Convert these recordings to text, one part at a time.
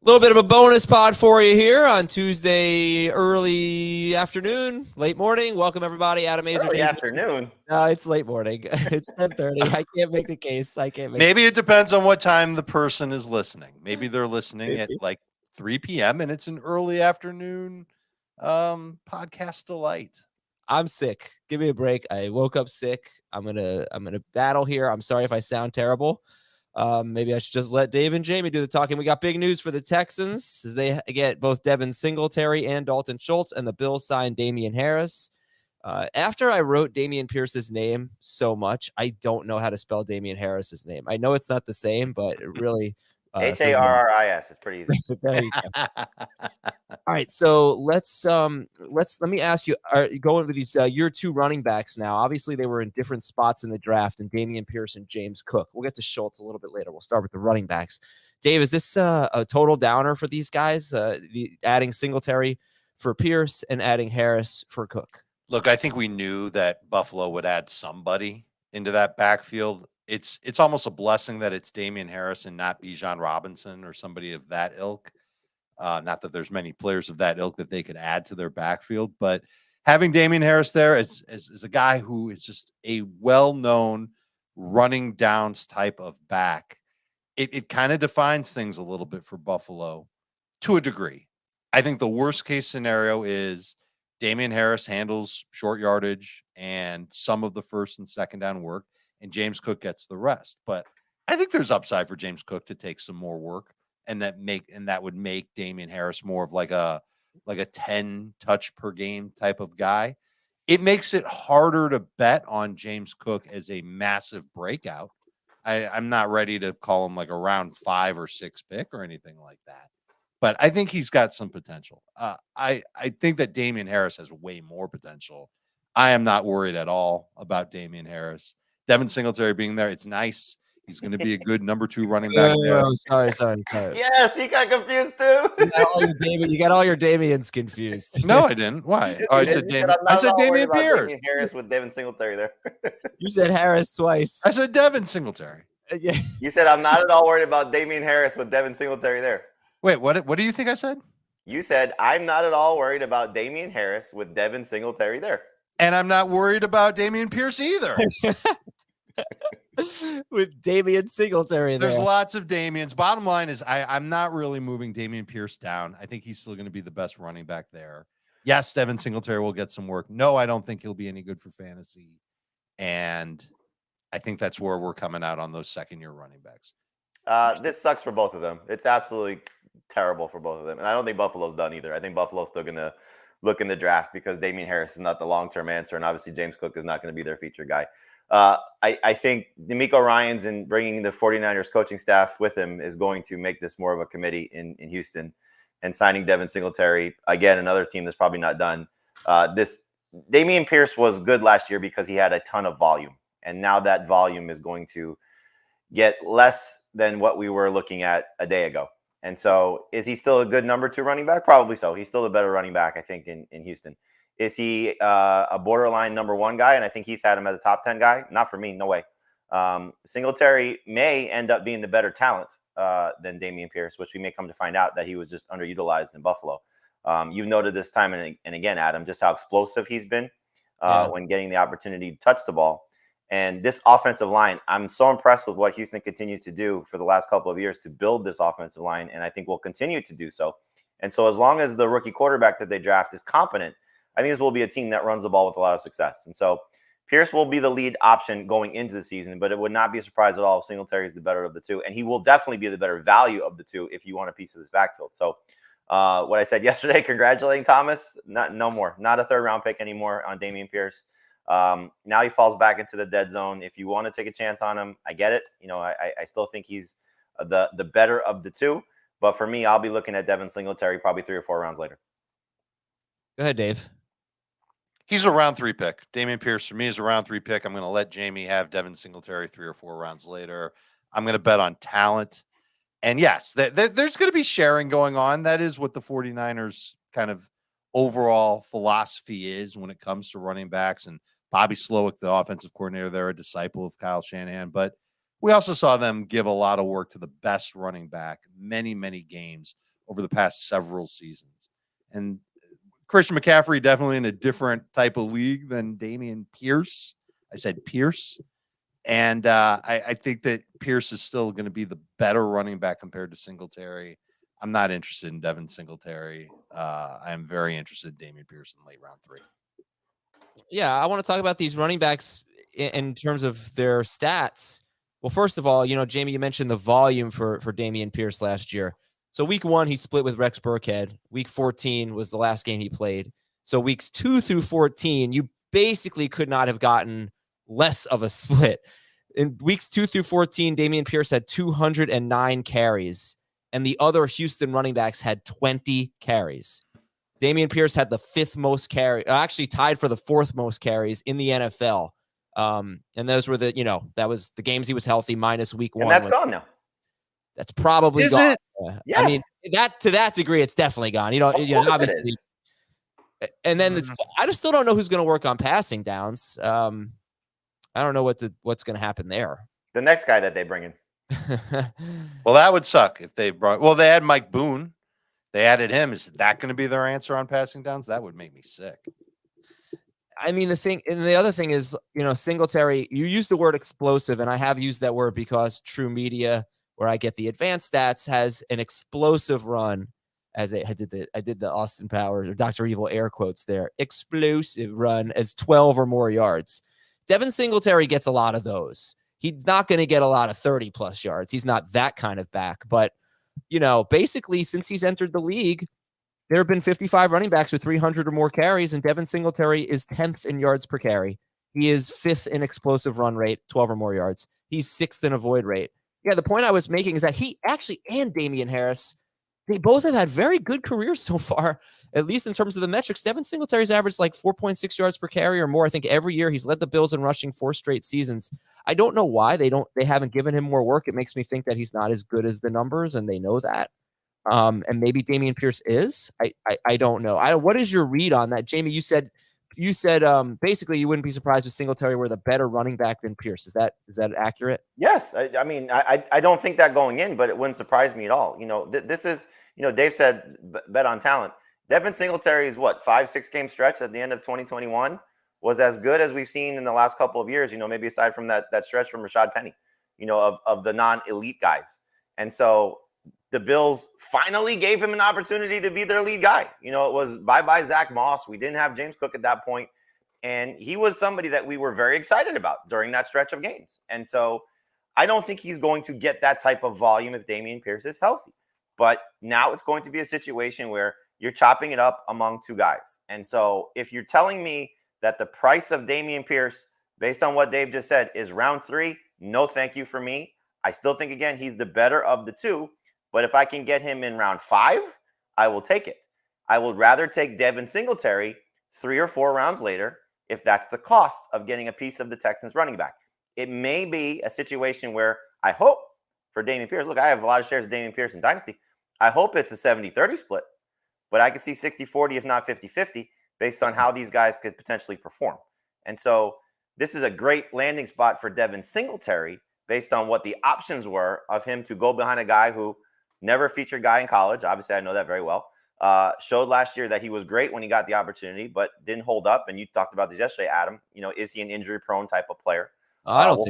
Little bit of a bonus pod for you here on Tuesday, early afternoon, late morning. Welcome, everybody. Adam Azer. Early afternoon? No, it's late morning. It's 10:30. I can't make the case. Maybe it depends on what time the person is listening. Maybe they're listening at like 3 p.m. and it's an early afternoon podcast delight. I'm sick. Give me a break. I woke up sick. I'm gonna battle here. I'm sorry if I sound terrible. Maybe I should just let Dave and Jamey do the talking. We got big news for the Texans as they get both Devin Singletary and Dalton Schultz, and the Bills signed Damien Harris. After I wrote Dameon Pierce's name so much, I don't know how to spell Damien Harris's name. I know it's not the same, but it really Harris. It's pretty easy. There you go. All right, so let me ask you, are you going with these year two running backs now? Obviously, they were in different spots in the draft, and Dameon Pierce and James Cook. We'll get to Schultz a little bit later. We'll start with the running backs. Dave, is this a total downer for these guys? Adding Singletary for Pierce and adding Harris for Cook. Look, I think we knew that Buffalo would add somebody into that backfield. It's almost a blessing that it's Damien Harris and not Bijan Robinson or somebody of that ilk. Not that there's many players of that ilk that they could add to their backfield, but having Damien Harris there as a guy who is just a well-known running downs type of back, it kind of defines things a little bit for Buffalo to a degree. I think the worst case scenario is Damien Harris handles short yardage and some of the first and second down work, and James Cook gets the rest. But I think there's upside for James Cook to take some more work, and that would make Damien Harris more of like a 10 touch per game type of guy. It makes it harder to bet on James Cook as a massive breakout. I'm not ready to call him like a round 5 or 6 pick or anything like that. But I think he's got some potential. I think that Damien Harris has way more potential. I am not worried at all about Damien Harris. Devin Singletary being there, it's nice. He's going to be a good number 2 running back. Sorry. Yes, he got confused too. You got all your Damians confused. No, I didn't. Why? Oh, I said Damien Pierce. Damien Harris with Devin Singletary there. You said Harris twice. I said Devin Singletary. Yeah. You said I'm not at all worried about Damien Harris with Devin Singletary there. Wait, what do you think I said? You said I'm not at all worried about Damien Harris with Devin Singletary there. And I'm not worried about Damien Pierce either. With Damien Singletary there. There's lots of Damians. Bottom line is I'm not really moving Damien Pierce down. I think he's still going to be the best running back there. Yes, Devin Singletary will get some work. No, I don't think he'll be any good for fantasy. And I think that's where we're coming out on those second-year running backs. This sucks for both of them. It's absolutely terrible for both of them. And I don't think Buffalo's done either. I think Buffalo's still going to look in the draft because Damien Harris is not the long-term answer. And obviously James Cook is not going to be their feature guy. I think D'Amico Ryans and bringing the 49ers coaching staff with him is going to make this more of a committee in Houston, and signing Devin Singletary, again, another team that's probably not done. Dameon Pierce was good last year because he had a ton of volume, and now that volume is going to get less than what we were looking at a day ago. And so is he still a good number 2 running back? Probably so. He's still a better running back, I think, in Houston. Is he a borderline number 1 guy? And I think Heath had him as a top 10 guy. Not for me. No way. Singletary may end up being the better talent than Dameon Pierce, which we may come to find out that he was just underutilized in Buffalo. You've noted this time and again, Adam, just how explosive he's been when getting the opportunity to touch the ball. And this offensive line, I'm so impressed with what Houston continues to do for the last couple of years to build this offensive line, and I think will continue to do so. And so as long as the rookie quarterback that they draft is competent, I think this will be a team that runs the ball with a lot of success. And so Pierce will be the lead option going into the season, but it would not be a surprise at all if Singletary is the better of the 2. And he will definitely be the better value of the 2 if you want a piece of this backfield. So what I said yesterday, congratulating Thomas, no more. Not a 3rd-round pick anymore on Dameon Pierce. Now he falls back into the dead zone. If you want to take a chance on him, I get it. You know, I still think he's the better of the 2. But for me, I'll be looking at Devin Singletary probably 3 or 4 rounds later. Go ahead, Dave. He's a round 3 pick. Dameon Pierce for me is a round 3 pick. I'm going to let Jamey have Devin Singletary 3 or 4 rounds later. I'm going to bet on talent. And yes, there's going to be sharing going on. That is what the 49ers kind of overall philosophy is when it comes to running backs. And Bobby Slowick, the offensive coordinator, they're a disciple of Kyle Shanahan. But we also saw them give a lot of work to the best running back many, many games over the past several seasons. And Christian McCaffrey definitely in a different type of league than Dameon Pierce. I said Pierce. And I think that Pierce is still going to be the better running back compared to Singletary. I'm not interested in Devin Singletary. I am very interested in Dameon Pierce in late round 3. Yeah, I want to talk about these running backs in terms of their stats. Well, first of all, Jamey, you mentioned the volume for Dameon Pierce last year. So week 1, he split with Rex Burkhead. Week 14 was the last game he played. So weeks 2 through 14, you basically could not have gotten less of a split. In weeks 2 through 14, Dameon Pierce had 209 carries, and the other Houston running backs had 20 carries. Dameon Pierce had the 5th most carry, actually tied for the 4th most carries in the NFL. And those were that was the games he was healthy minus week 1. And that's gone now. That's probably Is gone. it? Yes. I mean, to that degree, it's definitely gone. Obviously. And then I just still don't know who's going to work on passing downs. I don't know what's going to happen there. The next guy that they bring in. Well, that would suck if they they had Mike Boone. They added him. Is that going to be their answer on passing downs? That would make me sick. I mean, the other thing is, Singletary, you use the word explosive, and I have used that word because True Media, where I get the advanced stats, has an explosive run. I did the Austin Powers or Dr. Evil air quotes there. Explosive run as 12 or more yards. Devin Singletary gets a lot of those. He's not going to get a lot of 30 plus yards. He's not that kind of back, but basically since he's entered the league, there have been 55 running backs with 300 or more carries, and Devin Singletary is 10th in yards per carry. He is 5th in explosive run rate, 12 or more yards. He's 6th in avoid rate. Yeah, the point I was making is that he actually, and Damien Harris, they both have had very good careers so far, at least in terms of the metrics. Devin Singletary's averaged like 4.6 yards per carry or more. I think every year he's led the Bills in rushing 4 straight seasons. I don't know why they haven't given him more work. It makes me think that he's not as good as the numbers, and they know that. And maybe Dameon Pierce is. I don't know. What is your read on that, Jamey? You said basically you wouldn't be surprised if Singletary were the better running back than Pierce. Is that accurate? Yes. I mean, I don't think that going in, but it wouldn't surprise me at all. This is, Dave said bet on talent. Devin Singletary's 5-6 game stretch at the end of 2021 was as good as we've seen in the last couple of years, maybe aside from that stretch from Rashad Penny, of the non-elite guys. And so the Bills finally gave him an opportunity to be their lead guy. It was bye-bye Zach Moss. We didn't have James Cook at that point. And he was somebody that we were very excited about during that stretch of games. And so I don't think he's going to get that type of volume if Dameon Pierce is healthy. But now it's going to be a situation where you're chopping it up among 2 guys. And so if you're telling me that the price of Dameon Pierce, based on what Dave just said, is round 3, no thank you for me. I still think, again, he's the better of the 2. But if I can get him in round 5, I will take it. I would rather take Devin Singletary 3 or 4 rounds later if that's the cost of getting a piece of the Texans running back. It may be a situation where I hope for Dameon Pierce. Look, I have a lot of shares of Dameon Pierce in Dynasty. I hope it's a 70-30 split, but I could see 60-40, if not 50-50, based on how these guys could potentially perform. And so this is a great landing spot for Devin Singletary based on what the options were of him to go behind a guy who never featured guy in college. Obviously, I know that very well. Showed last year that he was great when he got the opportunity, but didn't hold up. And you talked about this yesterday, Adam. Is he an injury-prone type of player? I don't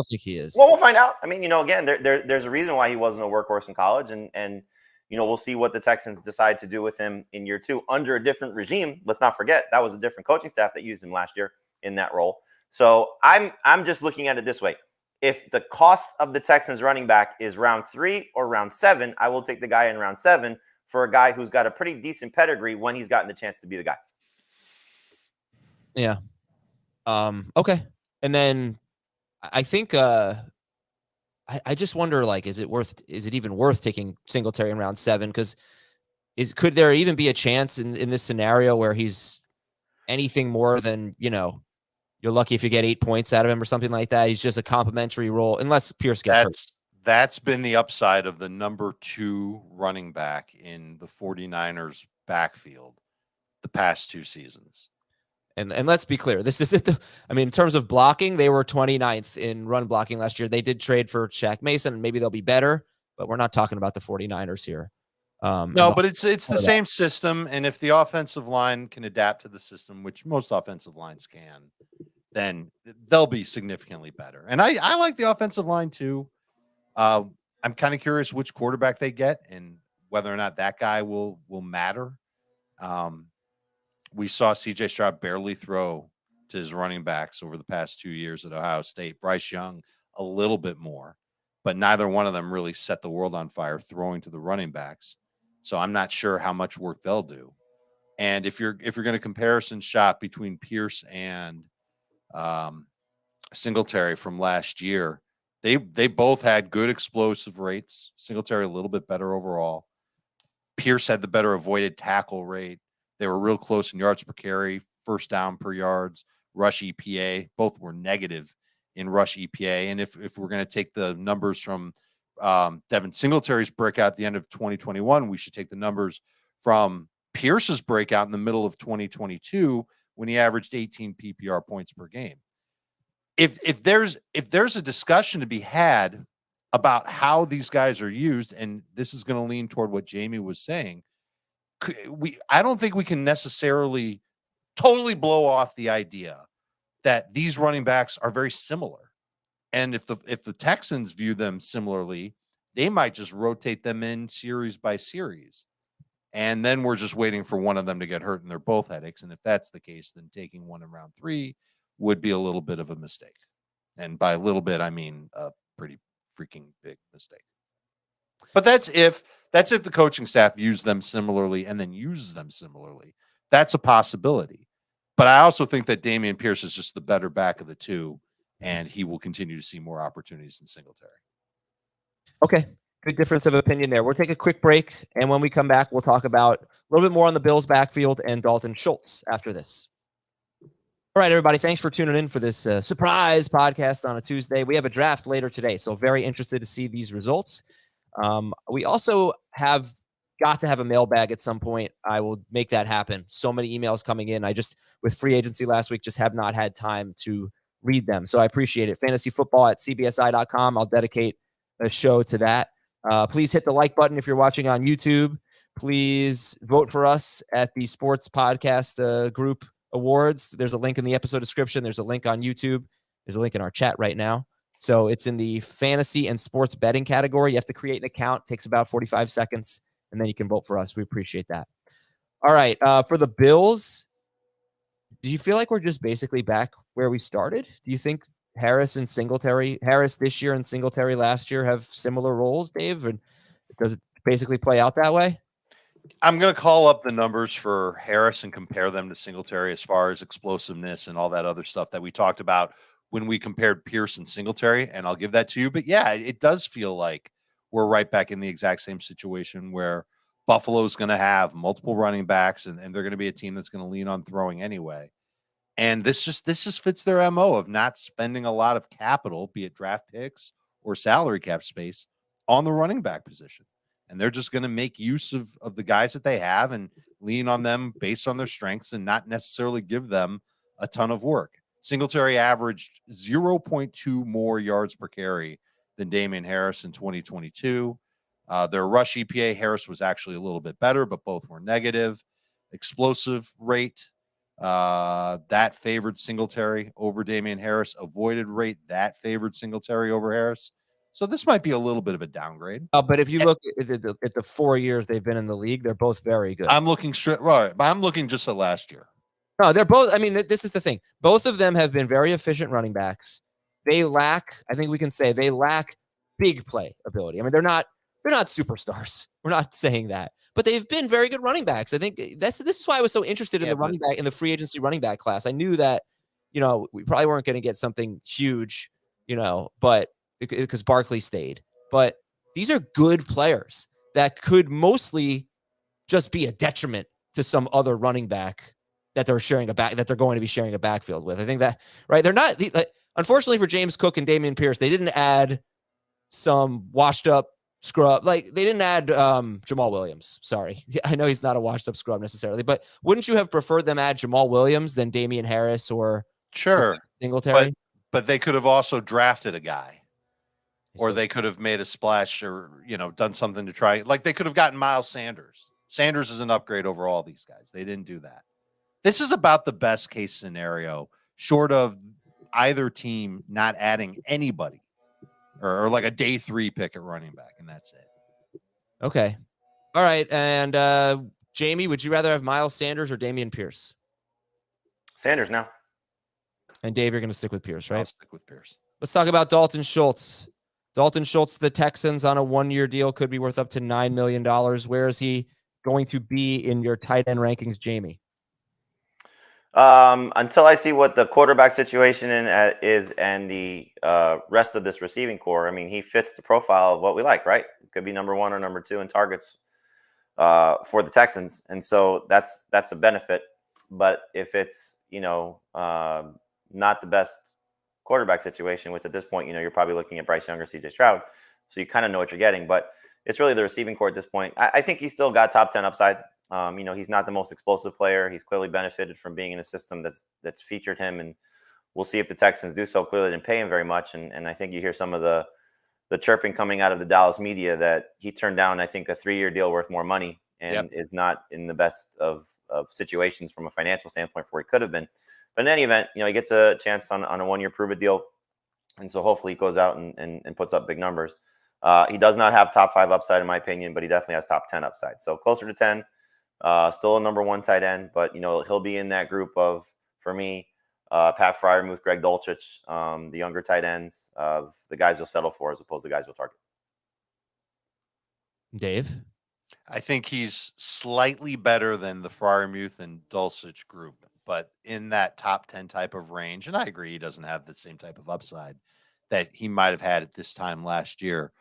think he is. Well, we'll find out. I mean, again, there's a reason why he wasn't a workhorse in college, and we'll see what the Texans decide to do with him in year 2 under a different regime. Let's not forget that was a different coaching staff that used him last year in that role. So I'm just looking at it this way. If the cost of the Texans running back is round 3 or round 7, I will take the guy in round 7 for a guy who's got a pretty decent pedigree when he's gotten the chance to be the guy. Yeah. Okay. And then I think I just wonder, is it even worth taking Singletary in round 7? Because could there even be a chance in this scenario where he's anything more than, you're lucky if you get 8 points out of him or something like that? He's just a complimentary role, unless Pierce gets hurt. That's been the upside of the number 2 running back in the 49ers backfield the past 2 seasons. And let's be clear, this is in terms of blocking, they were 29th in run blocking last year. They did trade for Shaq Mason, and maybe they'll be better, but we're not talking about the 49ers here. No, but it's the same system, and if the offensive line can adapt to the system, which most offensive lines can, then they'll be significantly better. And I like the offensive line too. I'm kind of curious which quarterback they get and whether or not that guy will matter. We saw C.J. Stroud barely throw to his running backs over the past 2 years at Ohio State. Bryce Young a little bit more, but neither one of them really set the world on fire throwing to the running backs. So I'm not sure how much work they'll do. And if you're going to comparison shop between Pierce and Singletary from last year, they both had good explosive rates. Singletary a little bit better overall. Pierce had the better avoided tackle rate. They were real close in yards per carry, first down per yards, rush EPA. Both were negative in rush EPA. And if we're going to take the numbers from Devin Singletary's breakout at the end of 2021, we should take the numbers from Pierce's breakout in the middle of 2022 when he averaged 18 PPR points per game. If there's a discussion to be had about how these guys are used, and this is going to lean toward what Jamey was saying, I don't think we can necessarily totally blow off the idea that these running backs are very similar. And if the Texans view them similarly, they might just rotate them in series by series. And then we're just waiting for one of them to get hurt and they're both headaches. And if that's the case, then taking one in round 3 would be a little bit of a mistake. And by a little bit, I mean a pretty freaking big mistake. But that's if the coaching staff views them similarly and then uses them similarly. That's a possibility. But I also think that Dameon Pierce is just the better back of the two, and he will continue to see more opportunities than Singletary. Okay. Good difference of opinion there. We'll take a quick break, and when we come back, we'll talk about a little bit more on the Bills' backfield and Dalton Schultz after this. All right, everybody, thanks for tuning in for this surprise podcast on a Tuesday. We have a draft later today, so very interested to see these results. We also have got to have a mailbag at some point. I will make that happen. So many emails coming in. I just, with free agency last week, just have not had time to read them. So I appreciate it. Fantasyfootball@cbsi.com. I'll dedicate a show to that. Please hit the like button if you're watching on YouTube. Please vote for us at the Sports Podcast Group Awards. There's a link in the episode description. There's a link on YouTube. There's a link in our chat right now. So it's in the fantasy and sports betting category. You have to create an account. It takes about 45 seconds, and then you can vote for us. We appreciate that. All right. For the Bills, do you feel like we're just basically back where we started? Do you think Harris this year and Singletary last year have similar roles, Dave? And does it basically play out that way? I'm going to call up the numbers for Harris and compare them to Singletary as far as explosiveness and all that other stuff that we talked about when we compared Pierce and Singletary, and I'll give that to you. But yeah, it does feel like we're right back in the exact same situation where Buffalo's going to have multiple running backs, and they're going to be a team that's going to lean on throwing anyway. And this just fits their MO of not spending a lot of capital, be it draft picks or salary cap space, on the running back position. And they're just going to make use of the guys that they have and lean on them based on their strengths and not necessarily give them a ton of work. Singletary averaged 0.2 more yards per carry than Damien Harris in 2022. Their rush EPA, Harris was actually a little bit better, but both were negative. Explosive rate, that favored Singletary over Damien Harris. Avoided rate, that favored Singletary over Harris. So this might be a little bit of a downgrade. But if you look at the 4 years they've been in the league, they're both very good. I'm looking straight right, but I'm looking just at last year. No, they're both. I mean, this is the thing. Both of them have been very efficient running backs. They lack, I think we can say, they lack big play ability. I mean, they're not superstars. We're not saying that, but they've been very good running backs. I think this is why I was so interested in the running back in the free agency running back class. I knew that, we probably weren't going to get something huge, but because Barkley stayed. But these are good players that could mostly just be a detriment to some other running back that they're going to be sharing a backfield with. I think that, right? They're not, unfortunately for James Cook and Dameon Pierce, they didn't add some washed up scrub. Like they didn't add Jamal Williams. Sorry. I know he's not a washed up scrub necessarily, but wouldn't you have preferred them add Jamal Williams than Damien Harris or Singletary? But they could have also drafted a guy. Or they could have made a splash or, done something to try. Like they could have gotten Miles Sanders. Sanders is an upgrade over all these guys. They didn't do that. This is about the best case scenario, short of either team not adding anybody or like a day 3 pick at running back, and that's it. Okay. All right. And Jamey, would you rather have Miles Sanders or Dameon Pierce? Sanders now. And Dave, you're going to stick with Pierce, right? I'll stick with Pierce. Let's talk about Dalton Schultz. Dalton Schultz, the Texans on a 1-year deal could be worth up to $9 million. Where is he going to be in your tight end rankings, Jamey? Until I see what the quarterback situation is and the rest of this receiving core, I mean, he fits the profile of what we like, right? It could be number 1 or number 2 in targets for the Texans. And so that's a benefit. But if it's, not the best quarterback situation, which at this point, you're probably looking at Bryce Young or CJ Stroud. So you kind of know what you're getting. But it's really the receiving core at this point. I think he's still got top 10 upside. He's not the most explosive player. He's clearly benefited from being in a system that's featured him, and we'll see if the Texans do so. Clearly didn't pay him very much, and I think you hear some of the chirping coming out of the Dallas media that he turned down, I think, a 3-year deal worth more money, and is not in the best of situations from a financial standpoint for where he could have been. But in any event, he gets a chance on a 1-year prove-it deal, and so hopefully he goes out and puts up big numbers. He does not have top 5 upside, in my opinion, but he definitely has top 10 upside. So closer to 10. Still a number 1 tight end, but he'll be in that group of, for me, Pat Freiermuth, Greg Dulcich, the younger tight ends of the guys you'll settle for as opposed to guys you'll target. Dave? I think he's slightly better than the Freiermuth and Dulcich group, but in that top 10 type of range. And I agree, he doesn't have the same type of upside that he might have had at this time last year.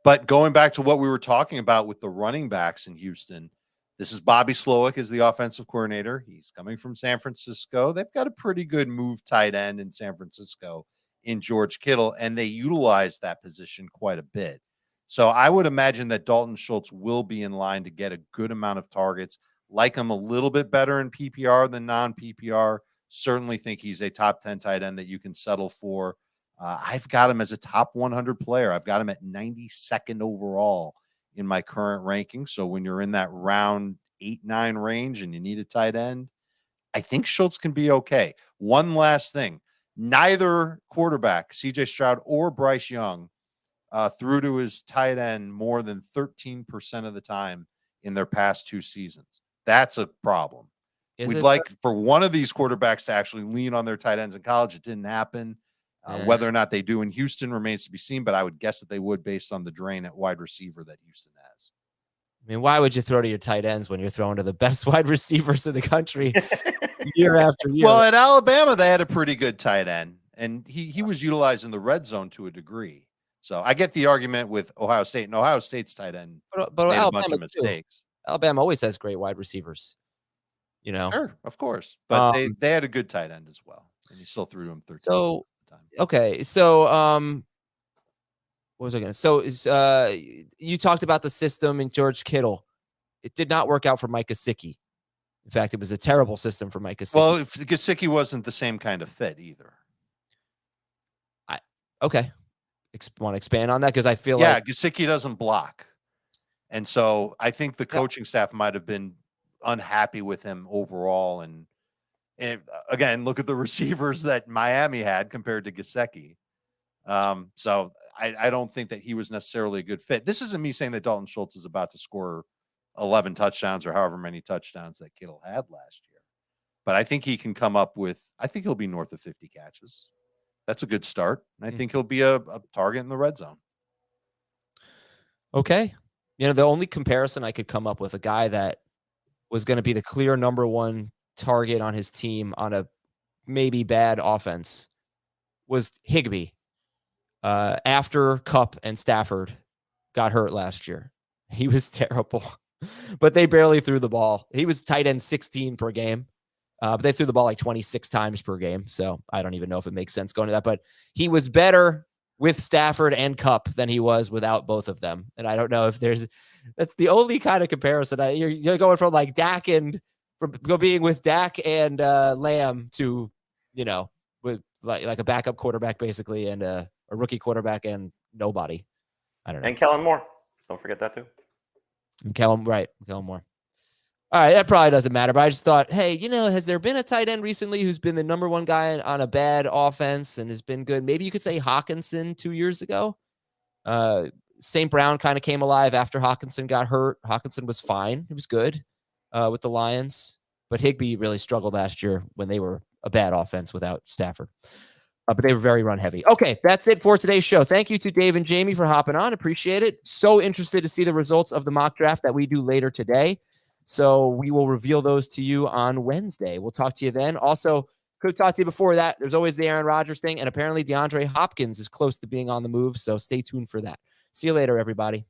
But going back to what we were talking about with the running backs in Houston, this is Bobby Slowick as the offensive coordinator. He's coming from San Francisco. They've got a pretty good move tight end in San Francisco in George Kittle, and they utilize that position quite a bit. So I would imagine that Dalton Schultz will be in line to get a good amount of targets. Like him a little bit better in PPR than non-PPR. Certainly think he's a top 10 tight end that you can settle for. I've got him as a top 100 player. I've got him at 92nd overall in my current ranking. So when you're in that round 8-9 range and you need a tight end, I think Schultz can be okay. One last thing. Neither quarterback, CJ Stroud or Bryce Young, threw to his tight end more than 13% of the time in their past 2 seasons. That's a problem. We'd like for one of these quarterbacks to actually lean on their tight ends in college. It didn't happen. Whether or not they do in Houston remains to be seen, but I would guess that they would based on the drain at wide receiver that Houston has. I mean, why would you throw to your tight ends when you're throwing to the best wide receivers in the country year after year? Well, at Alabama, they had a pretty good tight end, and he was utilized in the red zone to a degree. So I get the argument with Ohio State, and Ohio State's tight end but made Alabama a bunch of mistakes. Alabama always has great wide receivers. Sure, of course. But they had a good tight end as well, and he still threw him 13. So, okay. So, what was I going to? So, you talked about the system in George Kittle. It did not work out for Mike Gesicki. In fact, it was a terrible system for Mike Gesicki. Well, if Gesicki wasn't the same kind of fit either. Okay. Want to expand on that? Because I feel like Gesicki doesn't block. And so I think the coaching staff might have been unhappy with him overall. And again, look at the receivers that Miami had compared to Gesicki. So I don't think that he was necessarily a good fit. This isn't me saying that Dalton Schultz is about to score 11 touchdowns or however many touchdowns that Kittle had last year. But I think he can come up with, I think he'll be north of 50 catches. That's a good start. And I think he'll be a target in the red zone. Okay. The only comparison I could come up with, a guy that was going to be the clear number 1 target on his team on a maybe bad offense, was Higbee. After Kupp and Stafford got hurt last year, he was terrible, but they barely threw the ball. He was tight end 16 per game. But they threw the ball like 26 times per game. So I don't even know if it makes sense going to that, but he was better with Stafford and Kupp than he was without both of them. And I don't know if that's the only kind of comparison. You're going from like Dak and from being with Dak and Lamb to, with like a backup quarterback basically, and a rookie quarterback and nobody. I don't know. And Kellen Moore. Don't forget that too. And Kellen Moore. All right, that probably doesn't matter, but I just thought, hey, has there been a tight end recently who's been the number one guy on a bad offense and has been good? Maybe you could say Hawkinson 2 years ago. St. Brown kind of came alive after Hawkinson got hurt. Hawkinson was fine. He was good with the Lions, but Higbee really struggled last year when they were a bad offense without Stafford. But they were very run heavy. Okay, that's it for today's show. Thank you to Dave and Jamey for hopping on. Appreciate it. So interested to see the results of the mock draft that we do later today. So we will reveal those to you on Wednesday. We'll talk to you then. Also, could talk to you before that. There's always the Aaron Rodgers thing, and apparently DeAndre Hopkins is close to being on the move, so stay tuned for that. See you later, everybody.